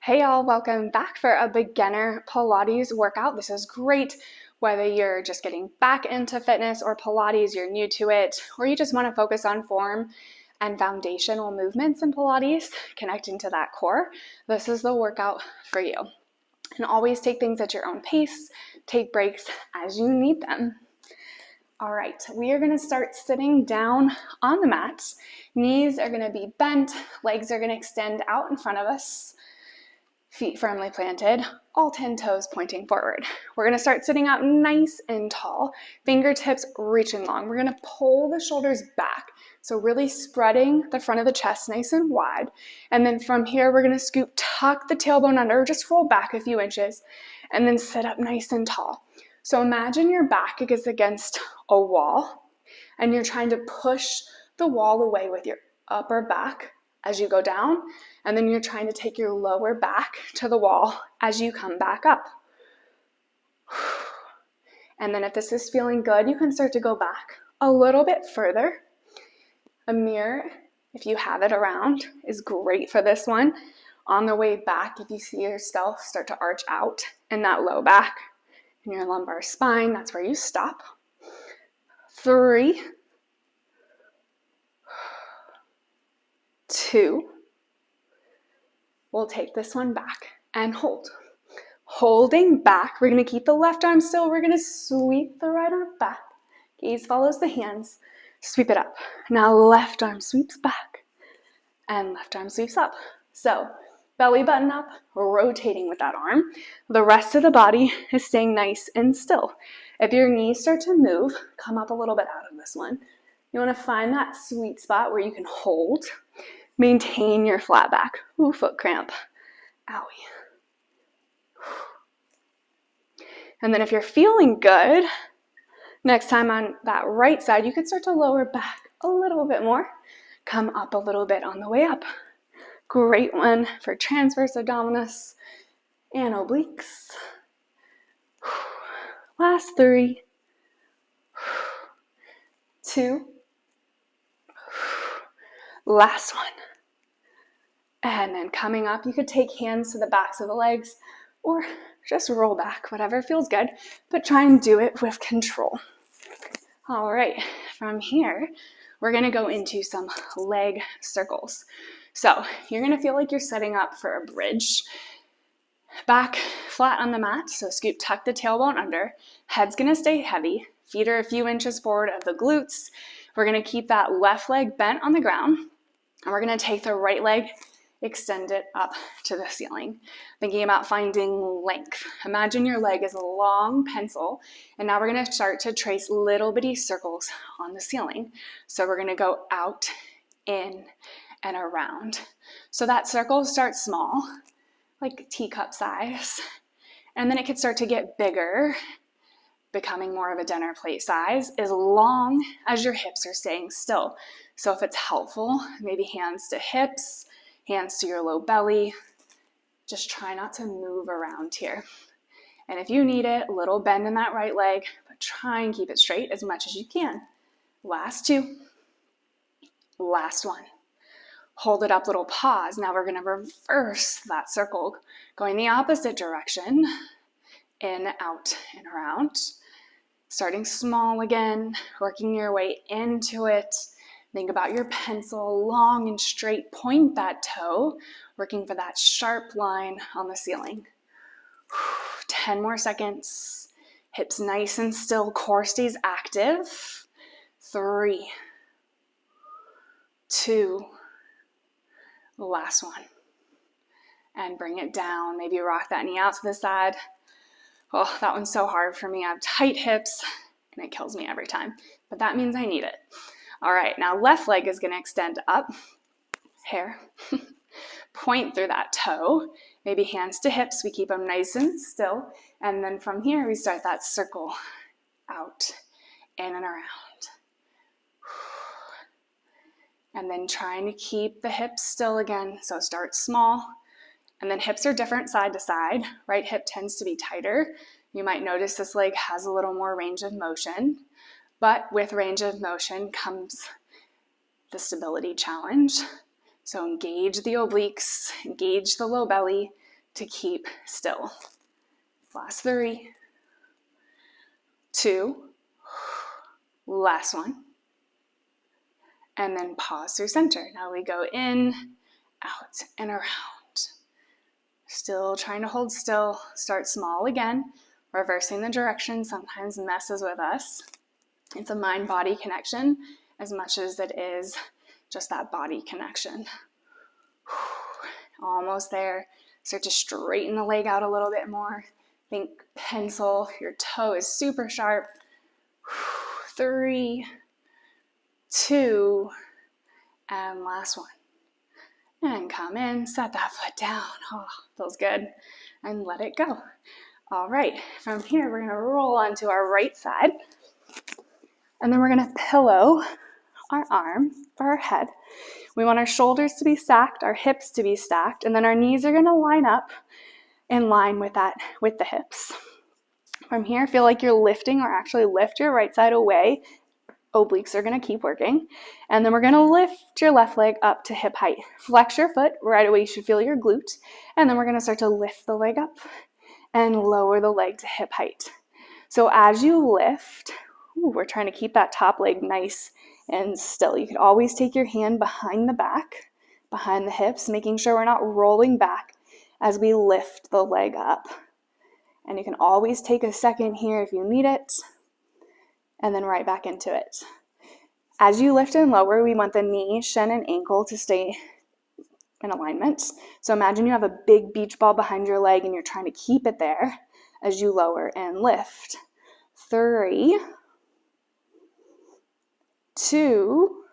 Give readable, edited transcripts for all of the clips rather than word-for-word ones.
Hey y'all, welcome back for a beginner Pilates workout. This is great whether you're just getting back into fitness or Pilates, you're new to it, or you just want to focus on form and foundational movements in Pilates, connecting to that core. This is the workout for you. And always take things at your own pace, take breaks as you need them. All right, we are going to start sitting down on the mat. Knees are going to be bent, legs are going to extend out in front of us. Feet firmly planted, all 10 toes pointing forward. We're going to start sitting up nice and tall, fingertips reaching long. We're going to pull the shoulders back, so really spreading the front of the chest nice and wide. And then from here, we're going to scoop, tuck the tailbone under, just roll back a few inches, and then sit up nice and tall. So imagine your back is against a wall, and you're trying to push the wall away with your upper back as you go down, and then you're trying to take your lower back to the wall as you come back up. And then if this is feeling good, you can start to go back a little bit further. A mirror, if you have it around, is great for this one. On the way back, if you see yourself start to arch out in that low back and your lumbar spine, that's where you stop. 3, 2, we'll take this one back and hold. Holding back, we're going to keep the left arm still. We're going to sweep the right arm back. Gaze follows the hands. Sweep it up. Now left arm sweeps back and left arm sweeps up. So belly button up, rotating with that arm. The rest of the body is staying nice and still. If your knees start to move, come up a little bit out of this one. You want to find that sweet spot where you can hold. Maintain your flat back. Ooh, foot cramp. Owie. And then if you're feeling good, next time on that right side, you could start to lower back a little bit more. Come up a little bit on the way up. Great one for transverse abdominis and obliques. Last 3, 2, last one. And then coming up, you could take hands to the backs of the legs or just roll back, whatever feels good, but try and do it with control. All right, from here, we're gonna go into some leg circles. So you're gonna feel like you're setting up for a bridge. Back flat on the mat, so scoop, tuck the tailbone under. Head's gonna stay heavy. Feet are a few inches forward of the glutes. We're gonna keep that left leg bent on the ground, and we're gonna take the right leg, extend it up to the ceiling. Thinking about finding length. Imagine your leg is a long pencil, and now we're gonna start to trace little bitty circles on the ceiling. So we're gonna go out, in, and around. So that circle starts small, like teacup size, and then it could start to get bigger, becoming more of a dinner plate size, as long as your hips are staying still. So if it's helpful, maybe hands to hips, hands to your low belly. Just try not to move around here. And if you need it, a little bend in that right leg, but try and keep it straight as much as you can. Last 2. Last 1. Hold it up, little pause. Now we're going to reverse that circle, going the opposite direction. In, out, and around. Starting small again, working your way into it. Think about your pencil, long and straight, point that toe, working for that sharp line on the ceiling. 10 more seconds. Hips nice and still, core stays active. 3, 2, last one. And bring it down. Maybe rock that knee out to the side. Oh, that one's so hard for me. I have tight hips, and it kills me every time. But that means I need it. All right, now left leg is gonna extend up, hair, point through that toe, maybe hands to hips, we keep them nice and still, and then from here we start that circle, out, in and around. And then trying to keep the hips still again, so start small, and then hips are different side to side. Right hip tends to be tighter. You might notice this leg has a little more range of motion. But with range of motion comes the stability challenge. So engage the obliques, engage the low belly, to keep still. Last 3, 2, last one. And then pause through center. Now we go in, out, and around. Still trying to hold still. Start small again. Reversing the direction sometimes messes with us. It's a mind-body connection as much as it is just that body connection. Almost there. Start to straighten the leg out a little bit more. Think pencil. Your toe is super sharp. 3, 2, and last one. And come in, set that foot down. Oh, feels good. And let it go. All right, from here, we're gonna roll onto our right side. And then we're gonna pillow our arm for our head. We want our shoulders to be stacked, our hips to be stacked, and then our knees are gonna line up in line with the hips. From here, feel like you're lifting, or actually lift your right side away. Obliques are going to keep working. And then we're going to lift your left leg up to hip height. Flex your foot. Right away, you should feel your glute. And then we're going to start to lift the leg up and lower the leg to hip height. So as you lift, we're trying to keep that top leg nice and still. You can always take your hand behind the back, behind the hips, making sure we're not rolling back as we lift the leg up. And you can always take a second here if you need it. And then right back into it. As you lift and lower, we want the knee, shin, and ankle to stay in alignment. So imagine you have a big beach ball behind your leg and you're trying to keep it there as you lower and lift. 3, 2,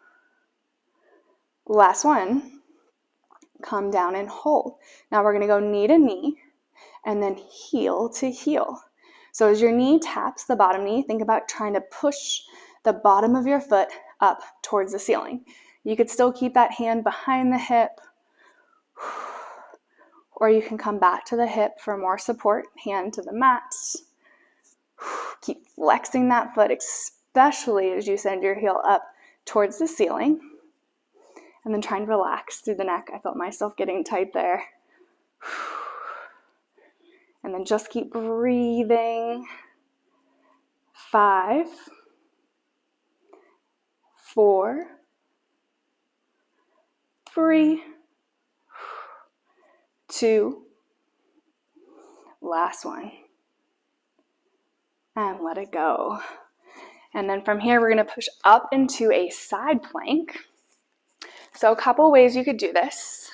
last one. Come down and hold. Now we're going to go knee to knee and then heel to heel. So as your knee taps the bottom knee, think about trying to push the bottom of your foot up towards the ceiling. You could still keep that hand behind the hip, or you can come back to the hip for more support, hand to the mat. Keep flexing that foot, especially as you send your heel up towards the ceiling. And then try and relax through the neck. I felt myself getting tight there. And then just keep breathing. 5, 4, 3, 2, last one. And let it go. And then from here, we're going to push up into a side plank. So a couple ways you could do this.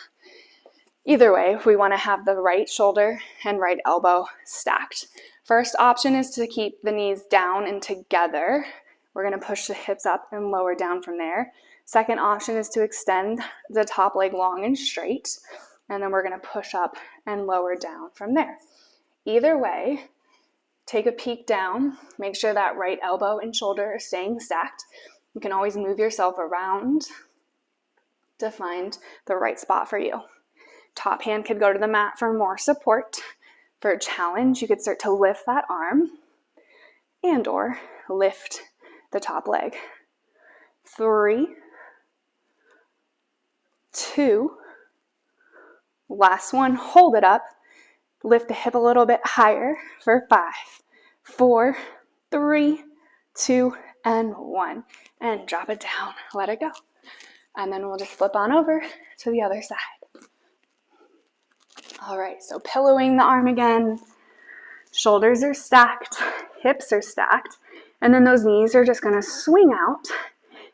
Either way, if we want to have the right shoulder and right elbow stacked. First option is to keep the knees down and together. We're going to push the hips up and lower down from there. Second option is to extend the top leg long and straight. And then we're going to push up and lower down from there. Either way, take a peek down. Make sure that right elbow and shoulder are staying stacked. You can always move yourself around to find the right spot for you. Top hand could go to the mat for more support. For a challenge, you could start to lift that arm and or lift the top leg. 3, 2, last one, hold it up. Lift the hip a little bit higher for 5, 4, 3, 2, and 1. And drop it down, let it go. And then we'll just flip on over to the other side. All right, so pillowing the arm again. Shoulders are stacked, hips are stacked, and then those knees are just gonna swing out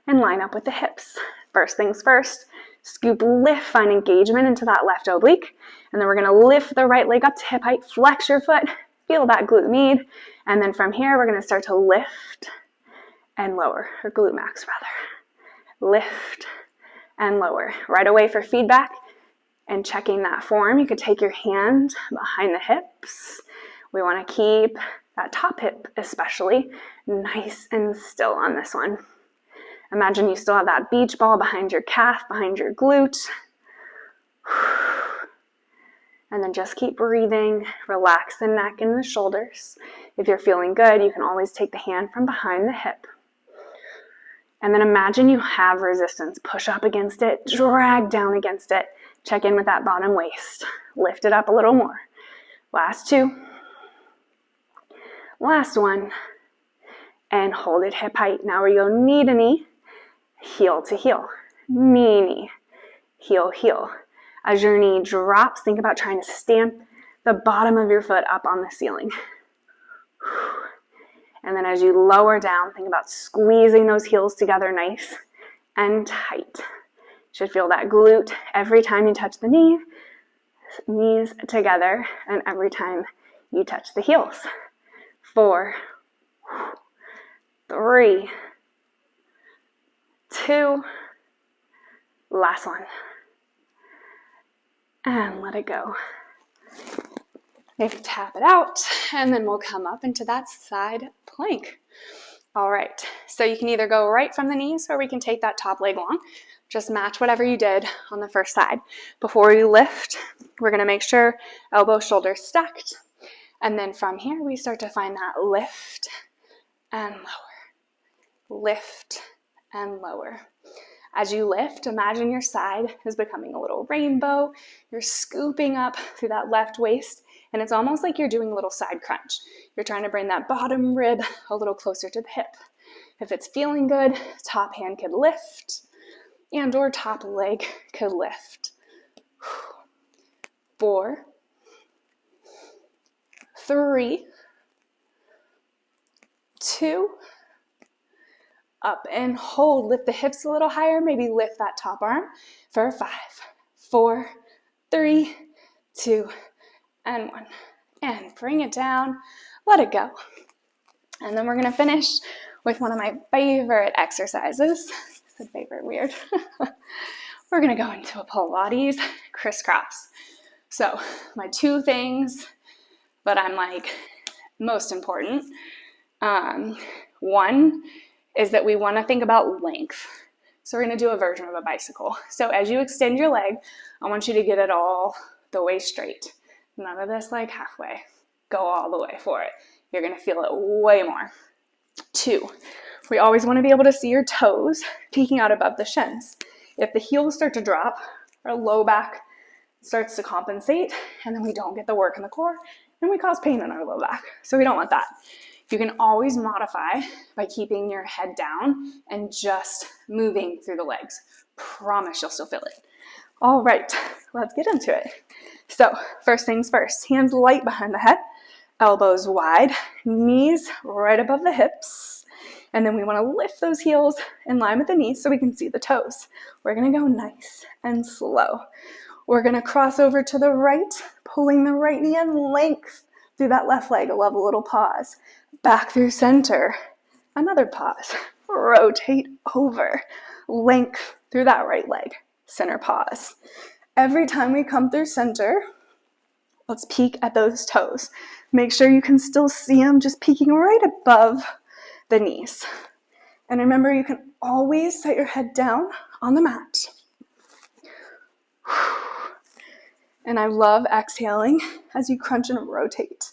and line up with the hips. First things first, scoop, lift, find engagement into that left oblique, and then we're gonna lift the right leg up to hip height, flex your foot, feel that glute med, and then from here, we're gonna start to lift and lower, or glute max rather. Lift and lower. Right away for feedback, and checking that form, you could take your hand behind the hips. We want to keep that top hip especially nice and still on this one. Imagine you still have that beach ball behind your calf, behind your glute. And then just keep breathing. Relax the neck and the shoulders. If you're feeling good, you can always take the hand from behind the hip. And then imagine you have resistance. Push up against it, drag down against it. Check in with that bottom waist. Lift it up a little more. Last 2. Last 1. And hold it hip height. Now we go knee to knee, heel to heel. Knee, knee, heel, heel. As your knee drops, think about trying to stamp the bottom of your foot up on the ceiling. And then as you lower down, think about squeezing those heels together nice and tight. You should feel that glute every time you touch the knees together, and every time you touch the heels. 4, 3, 2, last 1. And let it go. Maybe tap it out, and then we'll come up into that side plank. All right, so you can either go right from the knees, or we can take that top leg long. Just match whatever you did on the first side. Before we lift, we're gonna make sure elbows, shoulders stacked. And then from here, we start to find that lift and lower. Lift and lower. As you lift, imagine your side is becoming a little rainbow. You're scooping up through that left waist, and it's almost like you're doing a little side crunch. You're trying to bring that bottom rib a little closer to the hip. If it's feeling good, top hand could lift, and or top leg could lift. 4, 3, 2, up and hold. Lift the hips a little higher. Maybe lift that top arm for 5, 4, 3, 2, and 1. And bring it down. Let it go. And then we're going to finish with one of my favorite exercises. I said favorite, weird. We're going to go into a Pilates crisscross. So my 2 things that I'm like most important. 1 is that we want to think about length. So we're going to do a version of a bicycle. So as you extend your leg, I want you to get it all the way straight. None of this like halfway. Go all the way for it. You're going to feel it way more. 2, we always want to be able to see your toes peeking out above the shins. If the heels start to drop, our low back starts to compensate, and then we don't get the work in the core, and we cause pain in our low back. So we don't want that. You can always modify by keeping your head down and just moving through the legs. Promise you'll still feel it. All right, let's get into it. So first things first, hands light behind the head, elbows wide, knees right above the hips. And then we want to lift those heels in line with the knees so we can see the toes. We're going to go nice and slow. We're going to cross over to the right, pulling the right knee in length through that left leg. I love a little pause. Back through center. Another pause. Rotate over. Length through that right leg. Center pause. Every time we come through center, let's peek at those toes. Make sure you can still see them just peeking right above the knees. And remember, you can always set your head down on the mat. And I love exhaling as you crunch and rotate.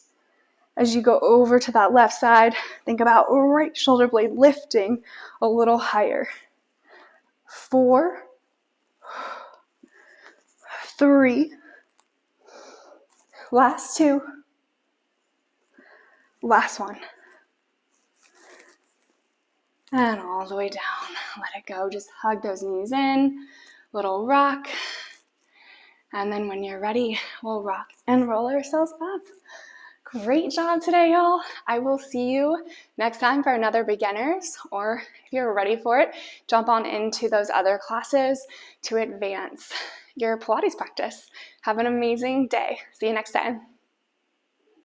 As you go over to that left side, think about right shoulder blade lifting a little higher. 4, 3, last 2, last 1. And all the way down, let it go. Just hug those knees in, little rock. And then when you're ready, we'll rock and roll ourselves up. Great job today, y'all. I will see you next time for another beginners, or if you're ready for it, jump on into those other classes to advance your Pilates practice. Have an amazing day. See you next time.